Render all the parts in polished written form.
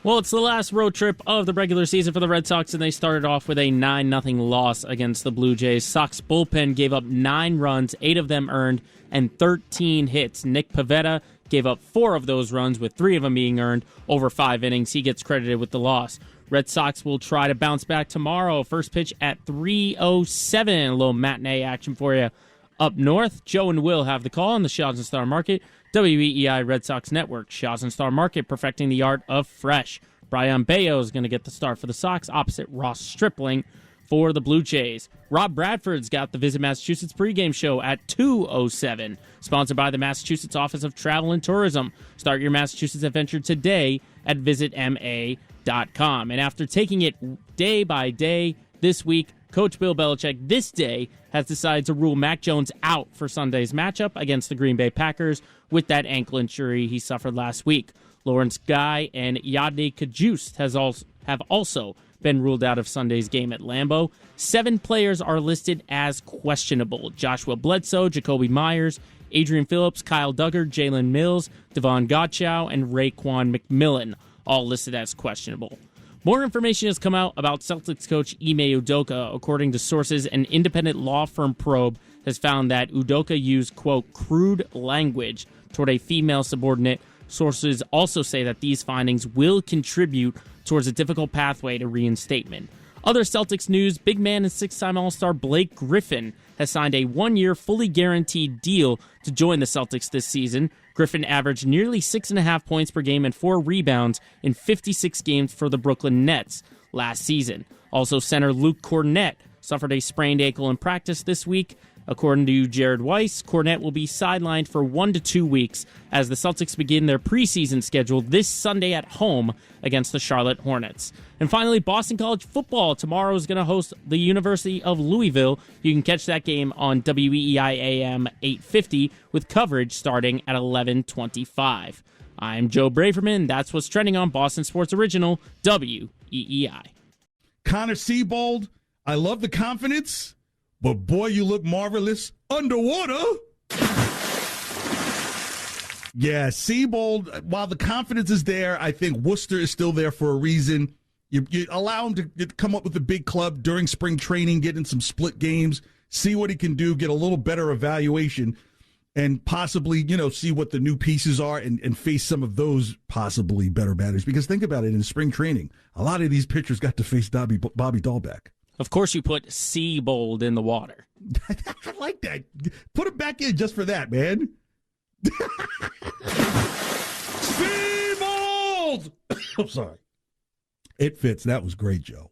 Well, it's the last road trip of the regular season for the Red Sox, and they started off with a 9-0 loss against the Blue Jays. Sox bullpen gave up 9 runs, 8 of them earned, and 13 hits. Nick Pivetta gave up 4 of those runs, with 3 of them being earned over 5 innings. He gets credited with the loss. Red Sox will try to bounce back tomorrow. First pitch at 3:07. A little matinee action for you. Up north, Joe and Will have the call on the Shaw's and Star Market. WEEI Red Sox Network. Shaw's and Star Market, perfecting the art of fresh. Brian Bayo is going to get the start for the Sox, opposite Ross Stripling for the Blue Jays. Rob Bradford's got the Visit Massachusetts pregame show at 2:07. Sponsored by the Massachusetts Office of Travel and Tourism. Start your Massachusetts adventure today at visitma.com. And after taking it day by day this week, Coach Bill Belichick this day has decided to rule Mac Jones out for Sunday's matchup against the Green Bay Packers with that ankle injury he suffered last week. Lawrence Guy and Yadni Kajust have also been ruled out of Sunday's game at Lambeau. 7 players are listed as questionable: Joshua Bledsoe, Jacoby Myers, Adrian Phillips, Kyle Duggar, Jalen Mills, Devon Godchow, and Raekwon McMillan, all listed as questionable. More information has come out about Celtics coach Ime Udoka. According to sources, an independent law firm probe has found that Udoka used, quote, crude language toward a female subordinate. Sources also say that these findings will contribute towards a difficult pathway to reinstatement. Other Celtics news: big man and 6-time All-Star Blake Griffin has signed a 1-year, fully guaranteed deal to join the Celtics this season. Griffin averaged nearly 6.5 points per game and 4 rebounds in 56 games for the Brooklyn Nets last season. Also, center Luke Kornet suffered a sprained ankle in practice this week. According to Jared Weiss, Kornet will be sidelined for 1 to 2 weeks as the Celtics begin their preseason schedule this Sunday at home against the Charlotte Hornets. And finally, Boston College football tomorrow is going to host the University of Louisville. You can catch that game on WEEI AM 850 with coverage starting at 11:25. I'm Joe Braverman. That's what's trending on Boston Sports Original, WEEI. Connor Siebold, I love the confidence. But, boy, you look marvelous underwater. Yeah, Siebold, while the confidence is there, I think Worcester is still there for a reason. You allow him to come up with a big club during spring training, get in some split games, see what he can do, get a little better evaluation, and possibly, see what the new pieces are and face some of those possibly better batters. Because think about it, in spring training, a lot of these pitchers got to face Bobby Dahlbeck. Of course you put Siebold in the water. I like that. Put it back in just for that, man. Siebold! I'm sorry. It fits. That was great, Joe.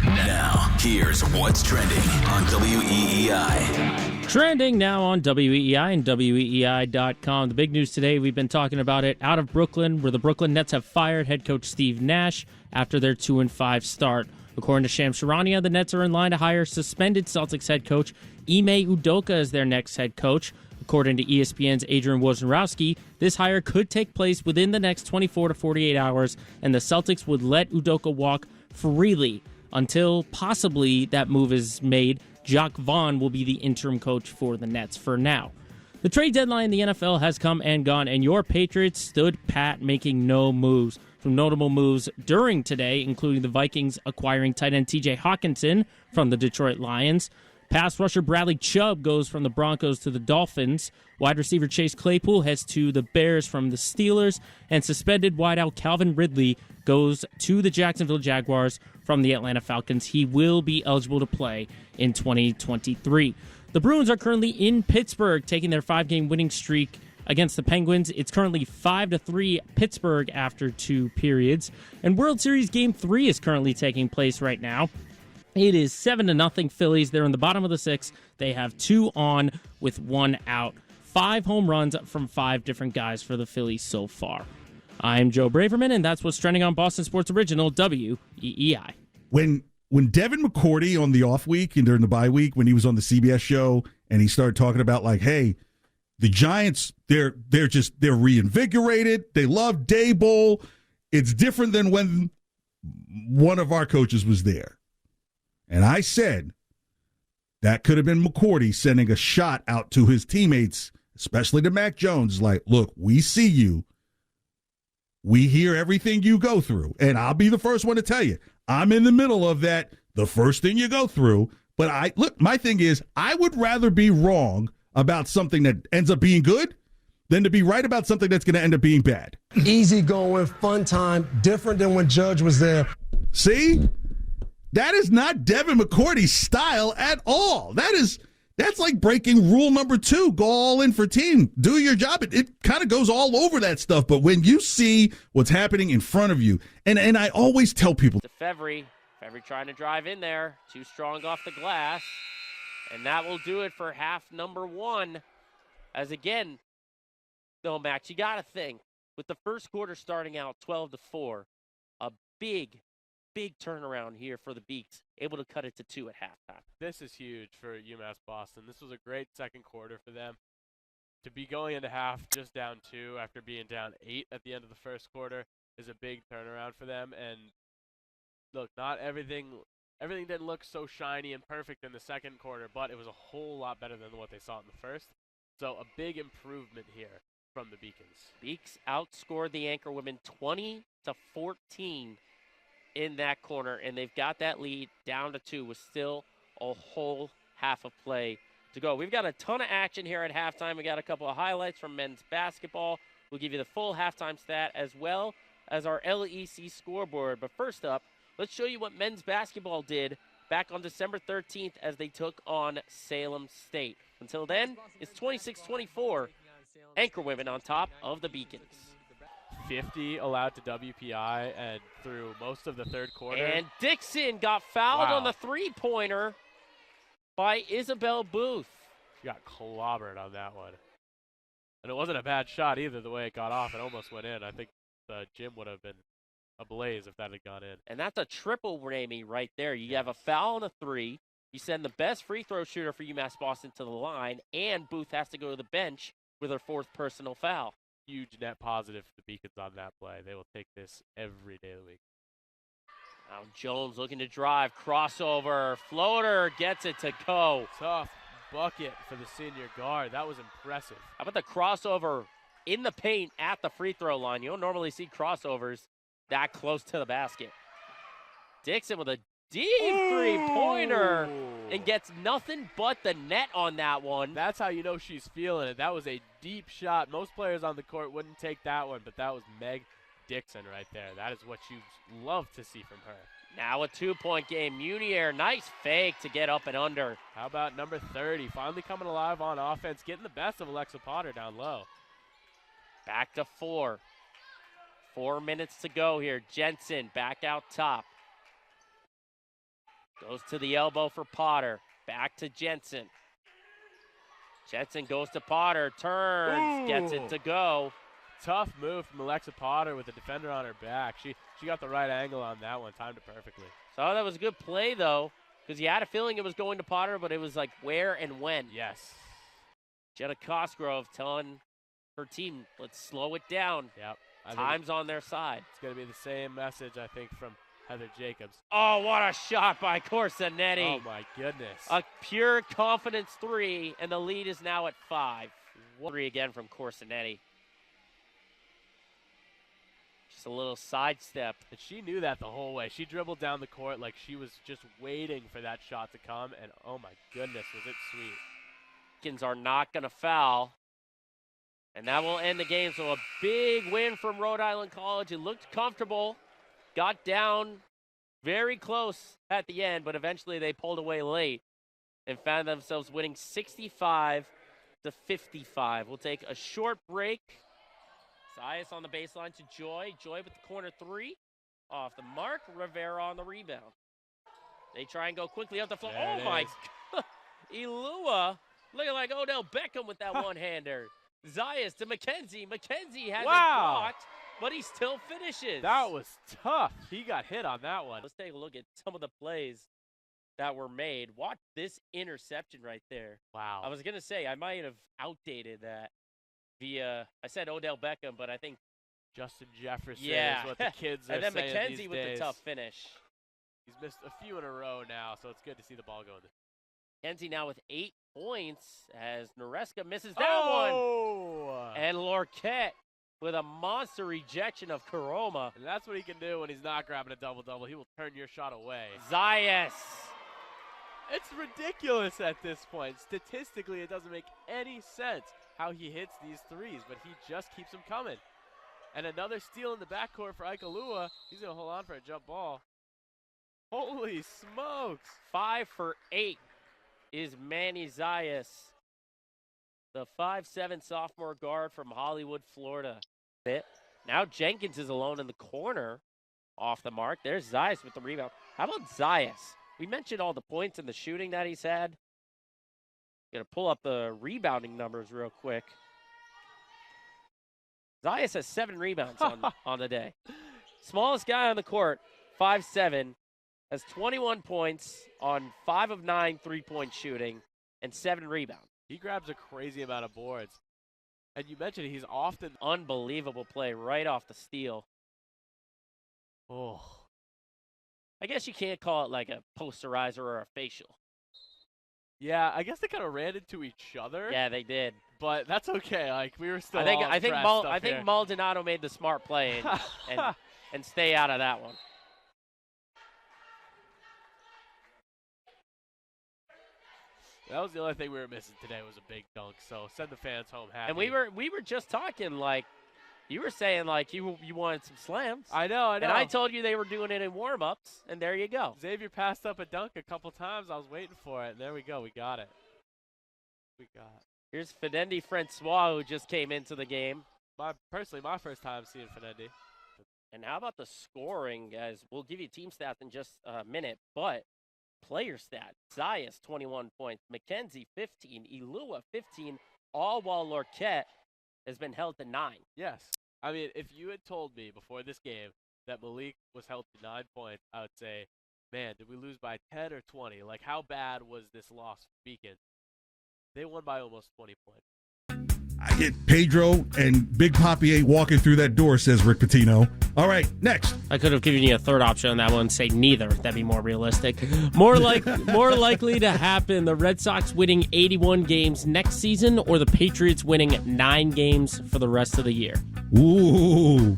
Now, here's what's trending on WEEI. Trending now on WEEI and WEEI.com. The big news today, we've been talking about it out of Brooklyn, where the Brooklyn Nets have fired head coach Steve Nash after their 2-5 start. According to Shams Charania, the Nets are in line to hire suspended Celtics head coach Ime Udoka as their next head coach. According to ESPN's Adrian Wojnarowski, this hire could take place within the next 24 to 48 hours, and the Celtics would let Udoka walk freely until possibly that move is made. Jacques Vaughn will be the interim coach for the Nets for now. The trade deadline in the NFL has come and gone, and your Patriots stood pat, making no moves. Some notable moves during today, including the Vikings acquiring tight end TJ Hawkinson from the Detroit Lions. Pass rusher Bradley Chubb goes from the Broncos to the Dolphins. Wide receiver Chase Claypool heads to the Bears from the Steelers. And suspended wideout Calvin Ridley goes to the Jacksonville Jaguars from the Atlanta Falcons. He will be eligible to play in 2023. The Bruins are currently in Pittsburgh, taking their 5-game winning streak against the Penguins. It's currently 5-3 Pittsburgh after 2 periods. And World Series Game 3 is currently taking place right now. It is 7-0 Phillies. They're in the bottom of the 6th. They have 2 on with 1 out. 5 home runs from 5 different guys for the Phillies so far. I'm Joe Braverman, and that's what's trending on Boston Sports Original, WEEI. When Devin McCourty on the off week and during the bye week, when he was on the CBS show and he started talking about like, hey, the Giants, they're reinvigorated. They love Daboll. It's different than when one of our coaches was there. And I said that could have been McCourty sending a shot out to his teammates, especially to Mac Jones, like, look, we see you. We hear everything you go through, and I'll be the first one to tell you, I'm in the middle of that, the first thing you go through. But my thing is, I would rather be wrong about something that ends up being good than to be right about something that's going to end up being bad. Easy going, fun time, different than when Judge was there. See? That is not Devin McCourty's style at all. That's like breaking rule number 2. Go all in for team. Do your job. It kind of goes all over that stuff. But when you see what's happening in front of you, and I always tell people. To Fevry trying to drive in there. Too strong off the glass. And that will do it for half number 1. As again, though, Max, you got to think, with the first quarter starting out 12-4, a big turnaround here for the Beaks, able to cut it to 2 at halftime. This is huge for UMass Boston. This was a great second quarter for them. To be going into half just down 2 after being down 8 at the end of the first quarter is a big turnaround for them. And look, not everything didn't look so shiny and perfect in the second quarter, but it was a whole lot better than what they saw in the first. So a big improvement here from the Beacons. Beaks outscored the Anchor women 20-14 in that corner, and they've got that lead down to 2 with still a whole half of play to go. We've got a ton of action here at halftime. We got a couple of highlights from men's basketball. We'll give you the full halftime stat as well as our LEC scoreboard. But first up, let's show you what men's basketball did back on December 13th as they took on Salem State. Until then, it's 26-24. Anchor women on top of the Beacons. 50 allowed to WPI and through most of the third quarter. And Dixon got fouled on the three-pointer by Isabel Booth. She got clobbered on that one. And it wasn't a bad shot either, the way it got off. It almost went in. I think the gym would have been ablaze if that had gone in. And that's a triple, Ramey, right there. You have a foul on a 3. You send the best free throw shooter for UMass Boston to the line, and Booth has to go to the bench with her 4th personal foul. Huge net positive for the Beacons on that play. They will take this every day of the week. Now Jones looking to drive, crossover, floater, gets it to go. Tough bucket for the senior guard. That was impressive. How about the crossover in the paint at the free throw line? You don't normally see crossovers that close to the basket. Dixon with a deep three-pointer and gets nothing but the net on that one. That's how you know she's feeling it. That was a deep shot. Most players on the court wouldn't take that one, but that was Meg Dixon right there. That is what you love to see from her. Now a 2-point game. Munier, nice fake to get up and under. How about number 30? Finally coming alive on offense, getting the best of Alexa Potter down low. Back to 4. 4 minutes to go here. Jensen back out top. Goes to the elbow for Potter. Back to Jensen. Jensen goes to Potter. Turns. Gets it to go. Tough move from Alexa Potter with the defender on her back. She got the right angle on that one. Timed it perfectly. So that was a good play, though, because you had a feeling it was going to Potter, but it was like where and when. Yes. Jenna Cosgrove telling her team, let's slow it down. Yep. Time's on their side. It's going to be the same message, I think, from Heather Jacobs. Oh, what a shot by Corsinetti. Oh, my goodness. A pure confidence 3, and the lead is now at 5. 3 again from Corsinetti. Just a little sidestep. And she knew that the whole way. She dribbled down the court like she was just waiting for that shot to come, and oh, my goodness, was it sweet. Beacons are not going to foul. And that will end the game. So a big win from Rhode Island College. It looked comfortable. Got down very close at the end, but eventually they pulled away late and found themselves winning 65-55. We'll take a short break. Zayas on the baseline to Joy. Joy with the corner 3. Off the mark. Rivera on the rebound. They try and go quickly up the floor. Oh, my God. Ilua looking like Odell Beckham with that one-hander. Zayas to McKenzie. McKenzie has it blocked, but he still finishes. That was tough. He got hit on that one. Let's take a look at some of the plays that were made. Watch this interception right there. Wow. I was going to say, I might have outdated that via, I said Odell Beckham, but I think Justin Jefferson is what the kids are saying. And then McKenzie these with days. the tough finish. He's missed a few in a row now, so it's good to see the ball going. McKenzie now with 8 points as Noreska misses that one. And Lorquette with a monster rejection of Karoma. And that's what he can do when he's not grabbing a double-double. He will turn your shot away. Zayas. It's ridiculous at this point. Statistically, it doesn't make any sense how he hits these threes, but he just keeps them coming. And another steal in the backcourt for Ikalua. He's going to hold on for a jump ball. Holy smokes. 5 for 8 is Manny Zayas, the 5'7" sophomore guard from Hollywood, Florida. Now Jenkins is alone in the corner off the mark. There's Zayas with the rebound. How about Zayas? We mentioned all the points and the shooting that he's had. Going to pull up the rebounding numbers real quick. Zayas has 7 rebounds on the day. Smallest guy on the court, 5'7", has 21 points on 5 of 9 3-point shooting and 7 rebounds. He grabs a crazy amount of boards. And you mentioned he's often unbelievable play right off the steal. Oh. I guess you can't call it like a posterizer or a facial. Yeah, I guess they kind of ran into each other. Yeah, they did. But that's okay. Like, we were still I think Maldonado made the smart play and stay out of that one. That was the only thing we were missing today was a big dunk. So send the fans home happy. And we were just talking like you were saying like you wanted some slams. I know. And I told you they were doing it in warm-ups, and there you go. Xavier passed up a dunk a couple times. I was waiting for it, and there we go. We got it. Here's Finendi Francois, who just came into the game. Personally, my first time seeing Finendi. And how about the scoring, guys? We'll give you team stats in just a minute, but player stat, Zayas, 21 points, McKenzie, 15, Ilua, 15, all while Lorquette has been held to 9. Yes. I mean, if you had told me before this game that Malik was held to 9 points, I would say, man, did we lose by 10 or 20? Like, how bad was this loss for Beacon? They won by almost 20 points. I get Pedro and Big Papi ain't walking through that door, says Rick Pitino. All right, next. I could have given you a third option on that one, say neither. That'd be more realistic. More likely to happen, the Red Sox winning 81 games next season or the Patriots winning 9 games for the rest of the year. Ooh,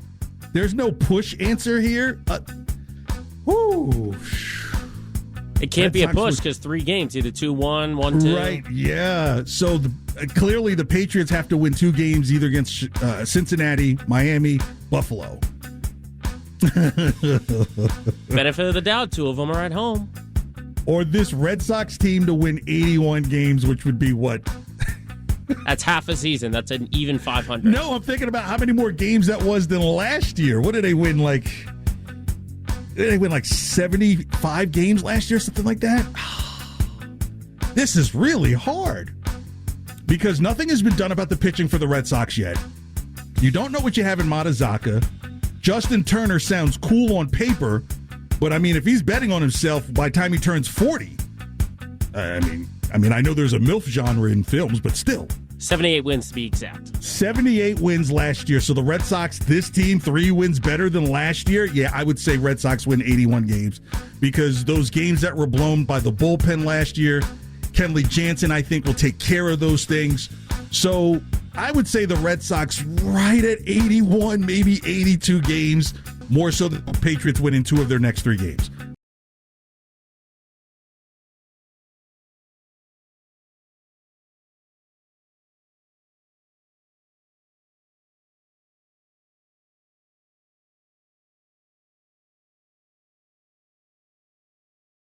there's no push answer here. It can't be a push because 3 games, either 2-1, 1-2. Right, yeah. So clearly the Patriots have to win 2 games either against Cincinnati, Miami, Buffalo. Benefit of the doubt, 2 of them are at home. Or this Red Sox team to win 81 games, which would be what? That's half a season. That's an even 500. No, I'm thinking about how many more games that was than last year. What did they win, like... Did they win like 75 games last year, something like that? This is really hard because nothing has been done about the pitching for the Red Sox yet. You don't know what you have in Matazaka. Justin Turner sounds cool on paper, but I mean, if he's betting on himself by the time he turns 40, I mean, I know there's a MILF genre in films, but still. 78 wins to be exact. 78 wins last year. So the Red Sox, this team, 3 wins better than last year. Yeah, I would say Red Sox win 81 games because those games that were blown by the bullpen last year, Kenley Jansen, I think, will take care of those things. So I would say the Red Sox right at 81, maybe 82 games, more so than the Patriots winning 2 of their next 3 games.